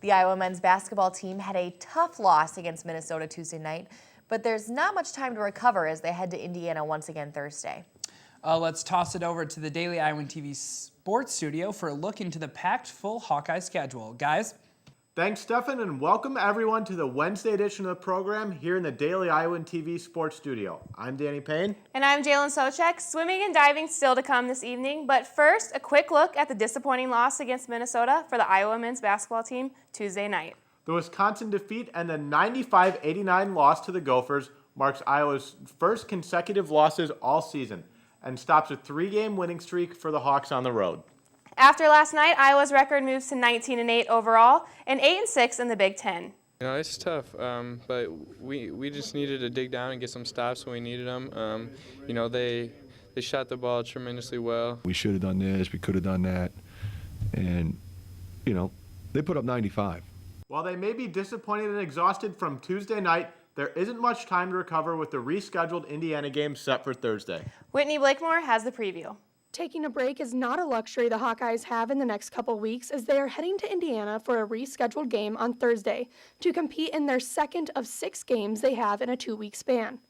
The Iowa men's basketball team had a tough loss against Minnesota Tuesday night, but there's not much time to recover as they head to Indiana once again Thursday. Let's toss it over to the Daily Iowan TV Sports Studio for a look into the packed full Hawkeye schedule. Guys? Thanks, Stefan, and welcome everyone to the Wednesday edition of the program here in the Daily Iowan TV Sports Studio. I'm Danny Payne. And I'm Jalen Socek. Swimming and diving still to come this evening, but first, a quick look at the disappointing loss against Minnesota for the Iowa men's basketball team Tuesday night. The Wisconsin defeat and the 95-89 loss to the Gophers marks Iowa's first consecutive losses all season and stops a 3-game winning streak for the Hawks on the road. After last night, Iowa's record moves to 19-8 overall and 8-6 in the Big Ten. You know, it's tough, but we just needed to dig down and get some stops when we needed them. You know, they shot the ball tremendously well. We should have done this, we could have done that, and, you know, they put up 95. While they may be disappointed and exhausted from Tuesday night, there isn't much time to recover with the rescheduled Indiana game set for Thursday. Whitney Blakemore has the preview. Taking a break is not a luxury the Hawkeyes have in the next couple weeks as they are heading to Indiana for a rescheduled game on Thursday to compete in their second of 6 games they have in a 2-week span.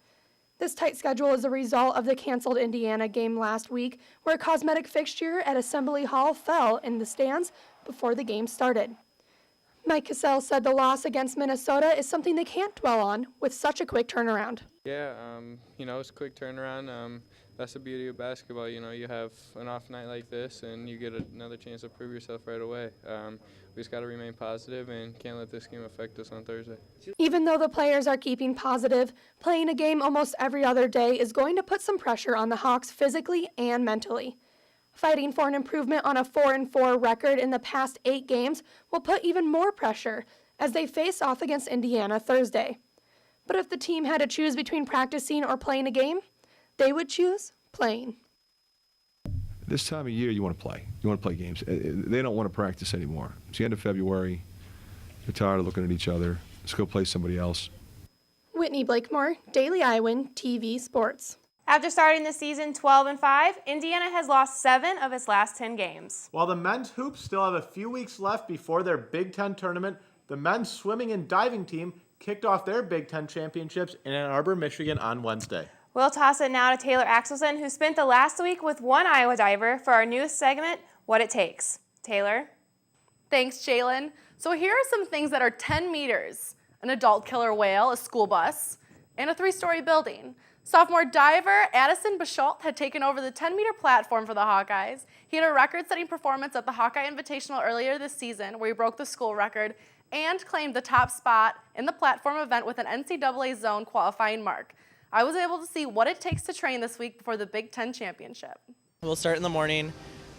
This tight schedule is a result of the canceled Indiana game last week, where a cosmetic fixture at Assembly Hall fell in the stands before the game started. Mike Cassell said the loss against Minnesota is something they can't dwell on with such a quick turnaround. Yeah, you know, it's a quick turnaround. That's the beauty of basketball. You know, you have an off night like this and you get another chance to prove yourself right away. We just got to remain positive and can't let this game affect us on Thursday. Even though the players are keeping positive, playing a game almost every other day is going to put some pressure on the Hawks physically and mentally. Fighting for an improvement on a 4-4 record in the past 8 games will put even more pressure as they face off against Indiana Thursday. But if the team had to choose between practicing or playing a game, they would choose playing. This time of year, you want to play. You want to play games. They don't want to practice anymore. It's the end of February. They're tired of looking at each other. Let's go play somebody else. Whitney Blakemore, Daily Iowan TV Sports. After starting the season 12-5, Indiana has lost 7 of its last 10 games. While the men's hoops still have a few weeks left before their Big Ten tournament, the men's swimming and diving team kicked off their Big Ten championships in Ann Arbor, Michigan on Wednesday. We'll toss it now to Taylor Axelson, who spent the last week with one Iowa diver for our newest segment, What It Takes. Taylor? Thanks, Jalen. So here are some things that are 10 meters. An adult killer whale, a school bus, and a 3-story building. Sophomore diver Addison Bashault had taken over the 10-meter platform for the Hawkeyes. He had a record-setting performance at the Hawkeye Invitational earlier this season, where he broke the school record and claimed the top spot in the platform event with an NCAA zone qualifying mark. I was able to see what it takes to train this week before the Big Ten championship. We'll start in the morning.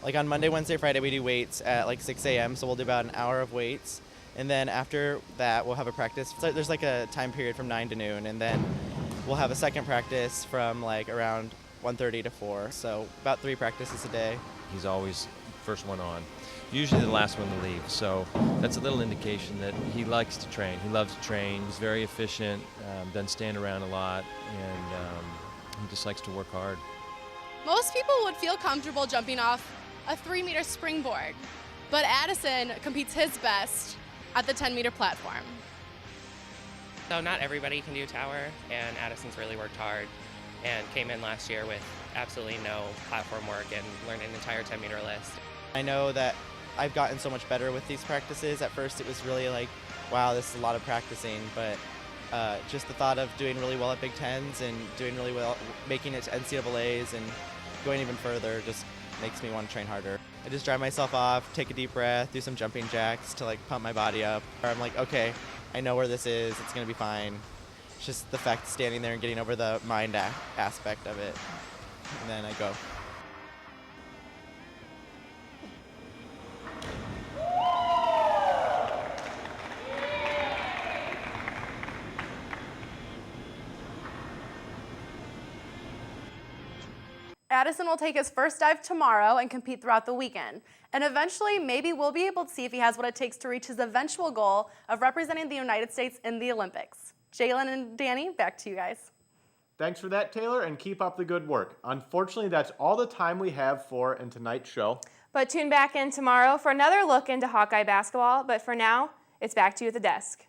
Like on Monday, Wednesday, Friday, we do weights at like 6 a.m., so we'll do about an hour of weights. And then after that, we'll have a practice. So there's like a time period from 9 to noon, and then we'll have a second practice from like around 1:30 to 4. So about 3 practices a day. He's always first one on, usually the last one to leave. So that's a little indication that he likes to train. He loves to train. He's very efficient, doesn't stand around a lot, and he just likes to work hard. Most people would feel comfortable jumping off a 3-meter springboard, but Addison competes his best at the 10-meter platform. So not everybody can do tower, and Addison's really worked hard and came in last year with absolutely no platform work and learned an entire 10-meter list. I know that I've gotten so much better with these practices. At first it was really like, wow, this is a lot of practicing, but just the thought of doing really well at Big Tens and doing really well, making it to NCAAs and going even further just makes me want to train harder. I just dry myself off, take a deep breath, do some jumping jacks to like pump my body up. I'm like, okay, I know where this is, it's gonna be fine. It's just the fact of standing there and getting over the mind aspect of it, and then I go. Addison will take his first dive tomorrow and compete throughout the weekend. And eventually, maybe we'll be able to see if he has what it takes to reach his eventual goal of representing the United States in the Olympics. Jalen and Danny, back to you guys. Thanks for that, Taylor, and keep up the good work. Unfortunately, that's all the time we have for in tonight's show. But tune back in tomorrow for another look into Hawkeye basketball. But for now, it's back to you at the desk.